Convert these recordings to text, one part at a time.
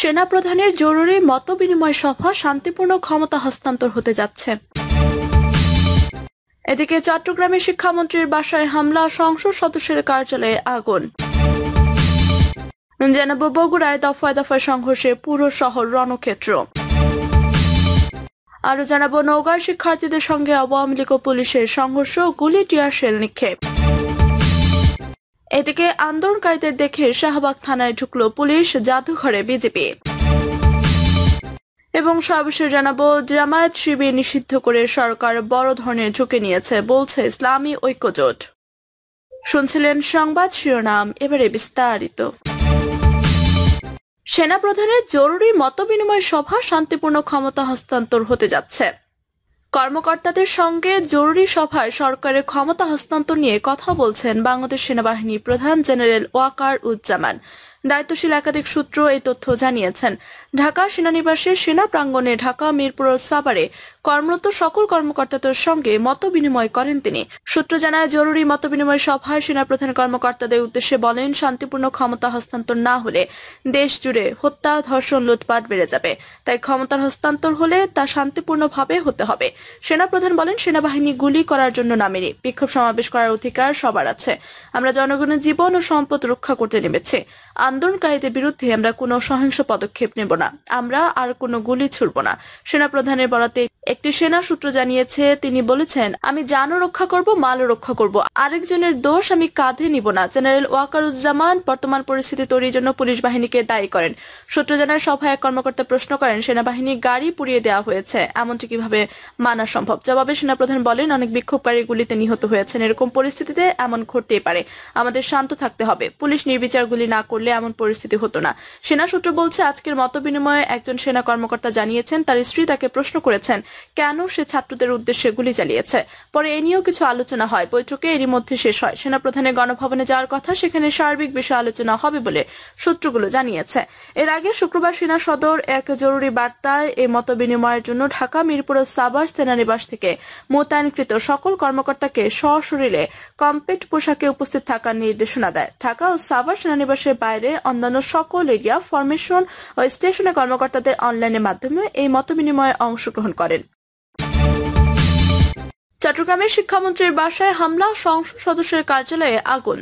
সেনাপ্রধানের জরুরি মতবিনিময় সভা শান্তিপূর্ণ ক্ষমতা হস্তান্তর হতে যাচ্ছে। এদিকে চট্টগ্রামে শিক্ষামন্ত্রীর বাসায় হামলা, সংসদ সদস্যের কার্যালয়ে আগুন। জানাবো বগুড়ায় দফায় দফায় সংঘর্ষে পুরো শহর রণক্ষেত্র। আরো জানাবো নওগাঁর শিক্ষার্থীদের সঙ্গে আওয়ামী লীগ ও পুলিশের সংঘর্ষ, গুলি, টিয়ার শেল নিক্ষেপ। এদিকে আন্দোলনকারীদের দেখে শাহবাগ থানায় ঢুকলো পুলিশ, জাদুঘরে বিজেপি। এবং সর্বশেষ জানাবো জামায়াত শিবির নিষিদ্ধ করে সরকার বড় ধরনের ঝুঁকি নিয়েছে, বলছে ইসলামী ঐক্যজোট। শুনছিলেন সংবাদ শিরোনাম, এবারে বিস্তারিত। সেনাপ্রধানের জরুরি মতবিনিময় সভা শান্তিপূর্ণ ক্ষমতা হস্তান্তর হতে যাচ্ছে। কর্মকর্তাদের সঙ্গে জরুরি সভায় সরকারের ক্ষমতা হস্তান্তর নিয়ে কথা বলছেন বাংলাদেশ সেনাবাহিনী প্রধান জেনারেল ওয়াকার উজ্জামান। দায়িত্বশীল একাধিক সূত্র এই তথ্য জানিয়েছেন। ঢাকা সেনানিবাসের সেনা প্রাঙ্গণে ঢাকা মিরপুর সাভারে কর্মরত সকল কর্মকর্তাদের সঙ্গে মত বিনিময় করেন তিনি। সূত্র জানায়, জরুরি মত বিনিময় সভায় সেনাপ্রধান কর্মকর্তাদের উদ্দেশ্যে বলেন, শান্তিপূর্ণ ক্ষমতা হস্তান্তর না হলে দেশ জুড়ে হত্যা, ধর্ষণ, লুটপাট বেড়ে যাবে। তাই ক্ষমতার হস্তান্তর হলে তা শান্তিপূর্ণভাবে হতে হবে। সেনাপ্রধান বলেন, সেনাবাহিনী গুলি করার জন্য নামেনি, বিক্ষোভ সমাবেশ করার অধিকার সবার আছে। আমরা জনগণের জীবন ও সম্পদ রক্ষা করতে নেমেছি। আন্দোলনকারীদের বিরুদ্ধে আমরা কোনো সহিংস পদক্ষেপ নেব না, আমরা আর কোনো গুলি ছুড়ব না। সেনাপ্রধানের বরাতে একটি সেনা সূত্র জানিয়েছে, তিনি বলেছেন, আমি জানও রক্ষা করব, মালও রক্ষা করব, আরেকজনের দোষ আমি কাঁধে নিব না। জেনারেল ওয়াকারুজ্জামান বর্তমান পরিস্থিতি তৈরির জন্য পুলিশ বাহিনীকে দায়ী করেন। সূত্র জানায়, সভায় এক কর্মকর্তা প্রশ্ন করেন, সেনাবাহিনী গাড়ি পুড়িয়ে দেওয়া হয়েছে, এমনটি কিভাবে মানা সম্ভব? জবাবে সেনাপ্রধান বলেন, অনেক বিক্ষোভকারী গুলিতে নিহত হয়েছেন, এরকম পরিস্থিতিতে এমন ঘটতেই পারে, আমাদের শান্ত থাকতে হবে। পুলিশ নির্বিচার গুলি না করলে এমন পরিস্থিতি হতো না। সেনা সূত্র বলছে, আজকের মতবিনিময়ে একজন সেনা কর্মকর্তা জানিয়েছেন, তার স্ত্রী তাকে প্রশ্ন করেছেন কেন সে ছাত্রদের উদ্দেশ্যে গুলি চালিয়েছে। পরে এ নিয়েও কিছু আলোচনা হয়। বৈঠকে এরই মধ্যে শেষ হয়। সেনাপ্রধানের গণভবনে যাওয়ার কথা, সেখানে সার্বিক বিষয়ে আলোচনা হবে বলে সূত্রগুলো জানিয়েছে। এর আগে শুক্রবার সেনা সদর এক জরুরি বার্তায় এই মতবিনিময়ের জন্য ঢাকা মিরপুর সাভার সেনানিবাস থেকে মোতায়েনকৃত সকল কর্মকর্তাকে সশরীরে কমপ্লিট পোশাকে উপস্থিত থাকার নির্দেশনা দেয়। ঢাকা ও সাভার সেনানিবাসের বাইরে অন্যান্য সকল এরিয়া, ফরমেশন ও স্টেশনে কর্মকর্তাদের অনলাইনের মাধ্যমে এই মতবিনিময়ে অংশগ্রহণ করেন। চট্টগ্রামের শিক্ষামন্ত্রীর বাসায় হামলা, সংসদ সদস্যের কার্যালয়ে আগুন।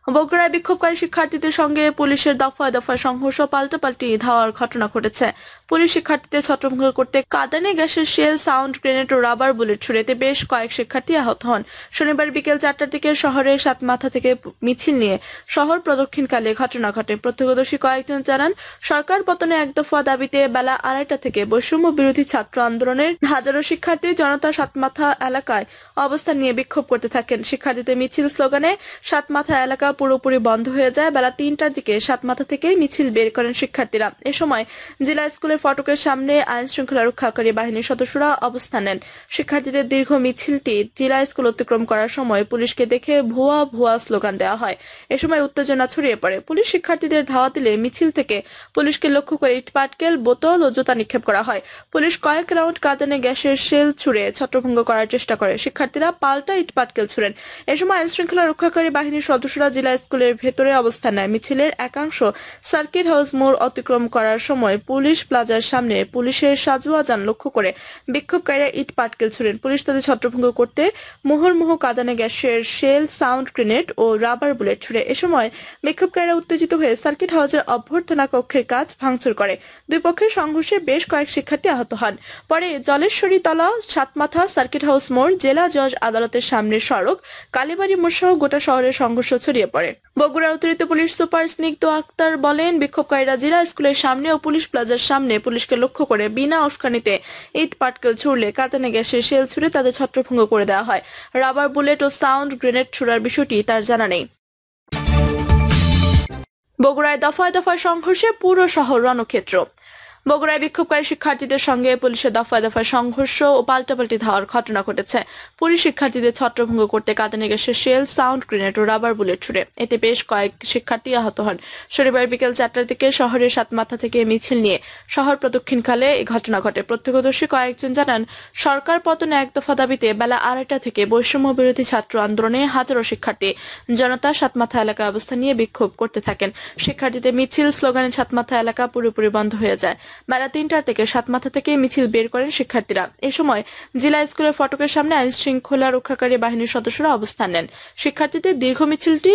বগুড়ায় বিক্ষোভকারী শিক্ষার্থীদের সঙ্গে পুলিশের দফায় দফায় সংঘর্ষ, পাল্টাপাল্টি ধাওয়ার ঘটনা ঘটেছে। পুলিশ শিক্ষার্থীদের ছত্রভঙ্গ করতে কাঁদানে গ্যাসের শেল, সাউন্ড গ্রেনেড ও রাবার বুলেট ছুড়েতে বেশ কয়েক শিক্ষার্থী আহত হন। শনিবার বিকেল 4টার দিকে শহরের সাতমাথা থেকে মিছিল নিয়ে শহর প্রদক্ষিণকালে ঘটনা ঘটে। প্রত্যক্ষদর্শী কয়েকজন জানান, সরকার পতনে এক দফা দাবিতে বেলা 2:30 থেকে বৈষম্য বিরোধী ছাত্র আন্দোলনের হাজারো শিক্ষার্থী জনতা সাতমাথা এলাকায় অবস্থান নিয়ে বিক্ষোভ করতে থাকেন। শিক্ষার্থীদের মিছিল স্লোগানে সাতমাথা এলাকা পুরোপুরি বন্ধ হয়ে যায়। বেলা 3টার দিকে সাতমাথা থেকে মিছিল বের করেন শিক্ষার্থীরা। এ সময় জেলা স্কুলের ফটকের সামনে আইন শৃঙ্খলা রক্ষাকারী বাহিনীর সদস্যরা অবস্থান নেন। শিক্ষার্থীদের দীর্ঘ মিছিলটি জেলা স্কুল অতিক্রম করার সময় পুলিশকে দেখে ভুয়া ভুয়া স্লোগান দেওয়া হয়। এ সময় উত্তেজনা ছড়িয়ে পড়ে। পুলিশ শিক্ষার্থীদের ধাওয়া দিলে মিছিল থেকে পুলিশকে লক্ষ্য করে ইটপাটকেল, বোতল ও জুতা নিক্ষেপ করা হয়। পুলিশ কয়েক রাউন্ড কাঁদানে গ্যাসের শেল ছুড়ে ছত্রভঙ্গ করার চেষ্টা করে। শিক্ষার্থীরা পাল্টা ইটপাটকেল ছুড়েন। এ সময় আইন শৃঙ্খলা রক্ষাকারী বাহিনীর সদস্যরা জেলা স্কুলের ভেতরে অবস্থান নেয়। মিছিলের একাংশ সার্কিট হাউস মোড় অতিক্রম করার সময় পুলিশ প্লাজার সামনে পুলিশের সাজোয়া যান লক্ষ্য করে বিক্ষোভকারীরা ইট পাটকেল ছুড়েন। পুলিশ তাদের ছত্রভঙ্গ করতে মুহুর্মুহু কাঁদানে গ্যাসের শেল, সাউন্ড গ্রেনেড ও রাবার বুলেট ছুড়ে। এ সময় বিক্ষোভকারীরা উত্তেজিত হয়ে সার্কিট হাউসের অভ্যর্থনা কক্ষের কাজ ভাঙচুর করে। দুই পক্ষের সংঘর্ষে বেশ কয়েক শিক্ষার্থী আহত হন। পরে জলেশ্বরী তলা, সাতমাথা, সার্কিট হাউস মোড়, জেলা জজ আদালতের সামনের সড়ক, কালীবাড়ি মোড় সহ গোটা শহরের সংঘর্ষ ছড়িয়ে পড়ে। বগুড়ার অতিরিক্ত পুলিশ সুপার স্নিগ্ধ আক্তার বলেন, বিক্ষোভকারীরা জেলা স্কুলের সামনে ও পুলিশ প্লাজার সামনে পুলিশকে লক্ষ্য করে বিনা উস্কানিতে ইট পাটকেল ছুড়লে কাঁদানে গ্যাসের শেল ছুড়ে তাদের ছত্রভঙ্গ করে দেওয়া হয়। রাবার বুলেট ও সাউন্ড গ্রেনেড ছুড়ার বিষয়টি তার জানা নেই। বগুড়ায় দফায় দফায় সংঘর্ষে পুরো শহর রণক্ষেত্র। বগুড়ায় বিক্ষোভকারী শিক্ষার্থীদের সঙ্গে পুলিশের দফায় দফায় সংঘর্ষ ও পাল্টাপাল্টি ধাওয়ার ঘটনা ঘটেছে। পুলিশ শিক্ষার্থীদের ছত্রভঙ্গ করতে কাঁদানে গ্যাসের শেল, সাউন্ড গ্রেনেড ও রাবার বুলেট ছুড়ে এতে বেশ কয়েক শিক্ষার্থী আহত হন। শনিবার বিকেল 4টার দিকে শহরের সাতমাথা থেকে মিছিল নিয়ে শহর প্রদক্ষিণকালে এই ঘটনা ঘটে। প্রত্যক্ষদর্শী কয়েকজন জানান, সরকার পতনে এক দফা দাবিতে বেলা 2:30 থেকে বৈষম্য বিরোধী ছাত্র আন্দোলনে হাজারো শিক্ষার্থী জনতা সাতমাথা এলাকায় অবস্থান নিয়ে বিক্ষোভ করতে থাকেন। শিক্ষার্থীদের মিছিল স্লোগানে সাতমাথা এলাকা পুরোপুরি বন্ধ হয়ে যায়। বেলা 3টার থেকে সাতমাথা থেকে মিছিল বের করেন শিক্ষার্থীরা। এ সময় জেলা স্কুলের ফটকের সামনে আইন শৃঙ্খলা রক্ষাকারী বাহিনীর সদস্যরা অবস্থান নেন। শিক্ষার্থীদের দীর্ঘ মিছিলটি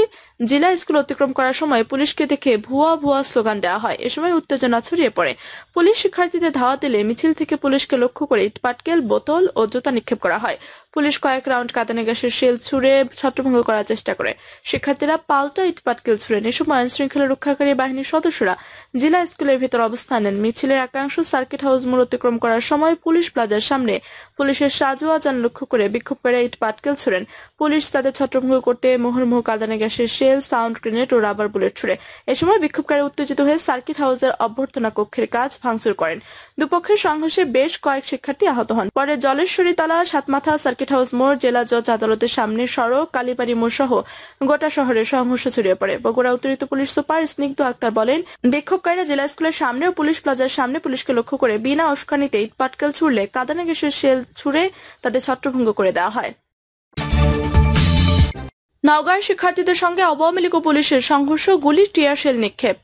জেলা স্কুল অতিক্রম করার সময় পুলিশকে দেখে ভুয়া ভুয়া স্লোগান দেওয়া হয়। এ সময় উত্তেজনা ছড়িয়ে পড়ে। পুলিশ শিক্ষার্থীদের ধাওয়া দিলে মিছিল থেকে পুলিশকে লক্ষ্য করে ইটপাটকেল, বোতল ও জুতা নিক্ষেপ করা হয়। পুলিশ কয়েক রাউন্ড কাঁদানে গ্যাসের শেল ছুড়ে ছত্রভঙ্গ করার চেষ্টা করে। শিক্ষার্থীরা পাল্টা ইটপাটকেল ছুড়েন। এ সময় আইন শৃঙ্খলা রক্ষাকারী বাহিনীর সদস্যরা জেলা স্কুলের ভিতর অবস্থান নেন। মিছিলের একাংশ সার্কিট হাউস মোড় অতিক্রম করার সময় পুলিশ প্লাজার সামনে পুলিশের সাজোয়া যান লক্ষ্য করে বিক্ষোভকারীরা ইটপাটকেল ছুড়েন। পুলিশ তাদের ছত্রভঙ্গ করতে মুহুর্মুহু কাঁদানে গ্যাসের শেল, সাউন্ড গ্রেনেড ও রাবার বুলেট ছুড়ে। এ সময় বিক্ষোভকারী উত্তেজিত হয়ে সার্কিট হাউসের অভ্যর্থনা কক্ষের কাজ ভাঙচুর করেন। দুপক্ষের সংঘর্ষে বেশ কয়েক শিক্ষার্থী আহত হন। পরে জলেশ্বরীতলা, সাতমাথা, সার্কিট হাউস মোড়, জেলা জজ আদালতের সামনে সড়ক, কালীবাড়ি মোড় সহ গোটা শহরে সংঘর্ষ ছড়িয়ে পড়ে। বগুড়া অতিরিক্ত পুলিশ সুপার স্নিগ্ধ আক্তার বলেন, বিক্ষোভকারীরা জেলা স্কুলের সামনে ও পুলিশ প্লাজার সামনে পুলিশকে লক্ষ্য করে বিনা উস্কানিতে ইটপাটকেল ছুড়লে কাঁদানে গ্যাসের শেল ছুড়ে তাদের ছত্রভঙ্গ করে দেওয়া হয়। নওগাঁর শিক্ষার্থীদের সঙ্গে আওয়ামী লীগ ও পুলিশের সংঘর্ষ, গুলি, টিয়ার শেল নিক্ষেপ।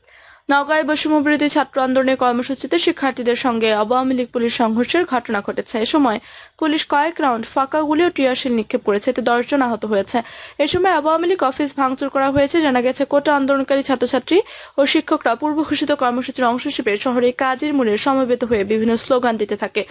নওগাঁয় বৈষম্য বিরোধী ছাত্র আন্দোলনের কর্মসূচিতে শিক্ষার্থীদের সঙ্গে আওয়ামী লীগ পুলিশ সংঘর্ষের ঘটনা ঘটেছে। এ সময় পুলিশ কয়েক রাউন্ড ফাঁকা গুলি ও টিয়ারশেল নিক্ষেপ করেছে, এতে 10 জন আহত হয়েছে। এ সময় আওয়ামী লীগ অফিস ভাঙচুর করা হয়েছে। জানা গেছে, কোটা আন্দোলনকারী ছাত্রছাত্রী ও শিক্ষকরা পূর্ব ঘোষিত কর্মসূচির অংশ হিসেবে শহরে কাজীর মোড়ে সমবেত হয়ে বিভিন্ন স্লোগান দিতে থাকে।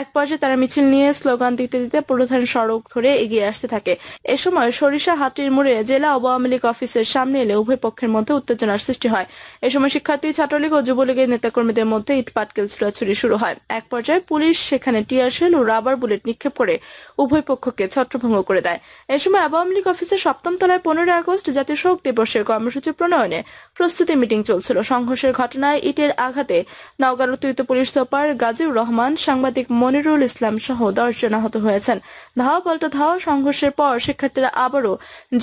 এক পর্যায়ে তারা মিছিল নিয়ে স্লোগান দিতে দিতে প্রধান সড়ক ধরে এগিয়ে আসতে থাকে। এ সময় সরিষাহাটির মোড়ে জেলা আওয়ামী লীগ অফিসের সামনে এলে উভয় পক্ষের মধ্যে উত্তেজনার সৃষ্টি হয়। এ সময় শিক্ষার্থী, ছাত্রলীগ ও যুবলীগের নেতাকর্মীদের মধ্যে ইটপাটকেল ছোড়াছুড়ি শুরু হয়। এক পর্যায়ে পুলিশ সেখানে টিয়ারশেল ও রাবার বুলেট নিক্ষেপ করে উভয় পক্ষকে ছত্রভঙ্গ করে দেয়। এ সময় আওয়ামী লীগ অফিসের 7ম তলায় 15 আগস্ট জাতীয় শোক দিবসের কর্মসূচি প্রণয়নে প্রস্তুতি মিটিং চলছিল। সংঘর্ষের ঘটনায় ইটের আঘাতে নওগাঁর অতিরিক্ত পুলিশ সুপার গাজীউর রহমান, সাংবাদিক মনিরুল ইসলাম সহ 10 জন আহত হয়েছেন। ধাওয়া পাল্টা ধাওয়া সংঘর্ষের পর শিক্ষার্থীরা আবারও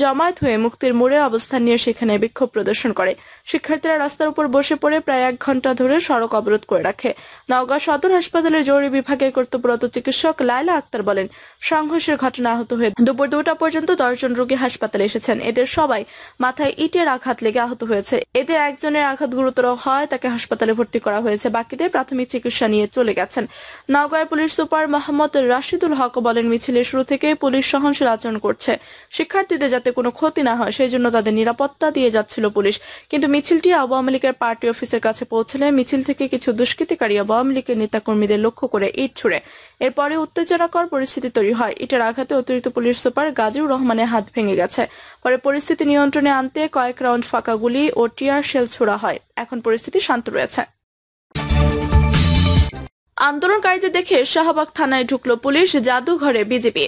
জমায়েত হয়ে মুক্তির মোড়ে অবস্থান নিয়ে সেখানে বিক্ষোভ প্রদর্শন করে। শিক্ষার্থীরা রাস্তার উপর বসে পড়ে প্রায় 1 ঘন্টা ধরে সড়ক অবরোধ করে রাখে। নওগাঁ সদর হাসপাতালের জরুরি বিভাগের কর্তব্যরত চিকিৎসক লায়লা আক্তার বলেন, সংঘর্ষের ঘটনা আহত হয়ে দুপুর 2টা পর্যন্ত 10 জন রোগী হাসপাতালে এসেছেন। এদের সবাই মাথায় ইটের আঘাত লেগে আহত হয়েছে। এদের একজনের আঘাত গুরুতর হয়, তাকে হাসপাতালে ভর্তি করা হয়েছে। বাকিদের প্রাথমিক চিকিৎসা নিয়ে চলে গেছেন। নওগাঁর পুলিশ সুপার মোহাম্মদ রাশিদুল হক বলেন, মিছিলের শুরু থেকে পুলিশ সহনশীল আচরণ করছে। শিক্ষার্থীদের যাতে কোনো ক্ষতি না হয় সেই জন্য তাদের নিরাপত্তা দিয়ে যাচ্ছিল পুলিশ। কিন্তু মিছিলটি আওয়ামী লীগের পার্টি অফিসের কাছে পৌঁছলে মিছিল থেকে কিছু দুষ্কৃতিকারী আওয়ামী লীগের নেতাকর্মীদের লক্ষ্য করে ইট ছুড়ে। এরপরে উত্তেজনাকর পরিস্থিতি তৈরি হয়। ইটের আঘাতে অতিরিক্ত পুলিশ সুপার গাজীউর রহমানের হাত ভেঙে গেছে। পরে পরিস্থিতি নিয়ন্ত্রণে আনতে কয়েক রাউন্ড ফাঁকা গুলি ও টিয়ার শেল ছোড়া হয়। এখন পরিস্থিতি শান্ত রয়েছে। আন্দোলনকারীদের দেখে শাহবাগ থানায় ঢুকলো পুলিশ, জাদুঘরে বিজেপি।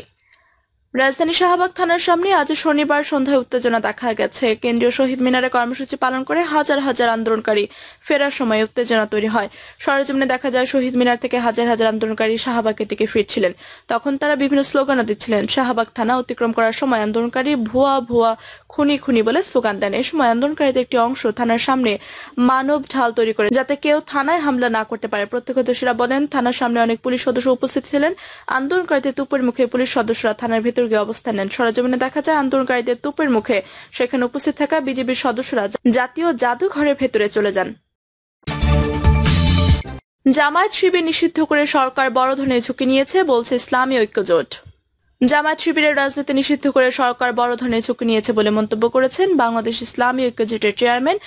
রাজধানী শাহবাগ থানার সামনে আজ শনিবার সন্ধ্যায় উত্তেজনা দেখা গেছে। কেন্দ্রীয় শহীদ মিনারে কর্মসূচি পালন করে হাজার হাজার আন্দোলনকারী ফেরার সময় উত্তেজনা তৈরি হয়। সরেজমিনে দেখা যায়, শহীদ মিনার থেকে হাজার হাজার আন্দোলনকারী শাহবাগের দিকে ফিরছিলেন। তখন তারা বিভিন্ন স্লোগানও দিচ্ছিলেন। শাহবাগ থানা অতিক্রম করার সময় আন্দোলনকারী ভুয়া ভুয়া, খুনি খুনি বলে স্লোগান দেন। এ সময় আন্দোলনকারীদের একটি অংশ থানার সামনে মানব ঢাল তৈরি করে যাতে কেউ থানায় হামলা না করতে পারে। প্রত্যক্ষদর্শীরা বলেন, থানার সামনে অনেক পুলিশ সদস্য উপস্থিত ছিলেন। আন্দোলনকারীদের তুপের মুখে পুলিশ সদস্যরা থানার ভেতর গিয়ে অবস্থান নেন। সরেজমিনে দেখা যায়, আন্দোলনকারীদের তুপের মুখে সেখানে উপস্থিত থাকা বিজেপির সদস্যরা জাতীয় জাদুঘরের ভেতরে চলে যান। জামায়াত শিবির নিষিদ্ধ করে সরকার বড় ধরনের ঝুঁকি নিয়েছে বলছে ইসলামী ঐক্যজোট। জামায়াত শিবিরের রাজনীতি নিষিদ্ধ করে সরকার বড় ধরনের ঝুঁকি নিয়েছে বলে মন্তব্য করেছেন বাংলাদেশ ইসলামী ঐক্যজোটের চেয়ারম্যান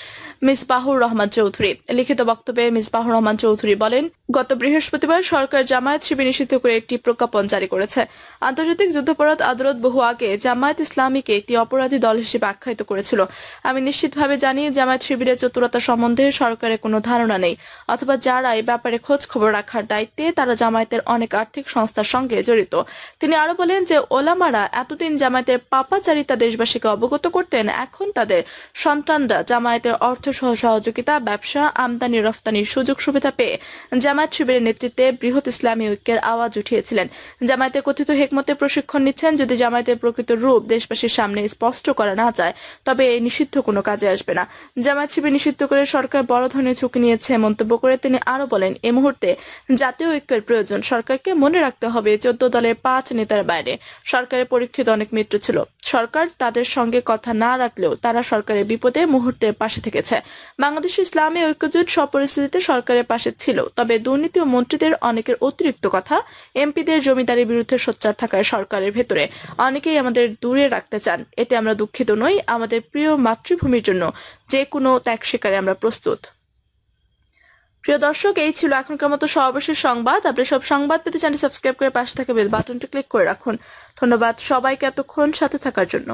মিসবাহুর রহমান চৌধুরী। লিখিত বক্তব্যে মিসবাহুর রহমান চৌধুরী বলেন, গত বৃহস্পতিবার সরকার জামায়াত শিবির নিষিদ্ধ করে একটি প্রজ্ঞাপন জারি করেছে। আন্তর্জাতিক যুদ্ধাপরাধ আদালত বহু আগে জামায়াত ইসলামীকে একটি অপরাধী দল হিসেবে আখ্যায়িত করেছিল। আমি নিশ্চিতভাবে জানি, জামায়াত শিবিরের চতুরতা সম্বন্ধে সরকারের কোনো ধারণা নেই, অথবা যারা এই ব্যাপারে খোঁজ খবর রাখার দায়িত্বে তারা জামায়াতের অনেক আর্থিক সংস্থার সঙ্গে জড়িত। তিনি আরো বলেন, যে ওলামারা এতদিন জামায়াতের পাপাচারিতা দেশবাসীকে অবগত করতেন, এখন তাদের সন্তানরা জামায়াতের অর্থ সহ সহযোগিতা, ব্যবসা, আমদানি রফতানির সুযোগ সুবিধা পেয়ে জামায়াত শিবিরের নেতৃত্বে বৃহৎ ইসলামী ঐক্যের আওয়াজ উঠিয়েছিলেন। জামায়াতের কথিত হেকমতে প্রশিক্ষণ নিচ্ছেন। যদি জামায়াতের প্রকৃত রূপ দেশবাসীর সামনে স্পষ্ট করা না যায় তবে এই নিষিদ্ধ কোনো কাজে আসবে না। জামায়াত শিবির নিষিদ্ধ করে সরকার বড় ধরনের ঝুঁকি নিয়েছে মন্তব্য করে তিনি আরো বলেন, এই মুহূর্তে জাতীয় ঐক্যের প্রয়োজন। সরকারকে মনে রাখতে হবে 14 দলের 5 নেতার বাইরে সরকারের পরীক্ষিত অনেক মিত্র ছিল। সরকার তাদের সঙ্গে কথা না রাখলেও তারা সরকারের বিপদে মুহূর্তে পাশে থেকেছে। বাংলাদেশ ইসলামী ঐক্যজোট সব পরিস্থিতিতে সরকারের পাশে ছিল, তবে দুর্নীতি ও মন্ত্রীদের অনেকের অতিরিক্ত কথা, এমপিদের জমিদারির বিরুদ্ধে সোচ্চার থাকায় সরকারের ভেতরে অনেকেই আমাদের দূরে রাখতে চান। এতে আমরা দুঃখিত নই। আমাদের প্রিয় মাতৃভূমির জন্য যে কোনো ত্যাগ স্বীকারে আমরা প্রস্তুত। প্রিয় দর্শক, এই ছিল এখনকার মতো সর্বশেষ সংবাদ। আপনি সব সংবাদ পেতে চ্যানেল সাবস্ক্রাইব করে পাশে থাকা বেল বাটনটি ক্লিক করে রাখুন। ধন্যবাদ সবাইকে এতক্ষণ সাথে থাকার জন্য।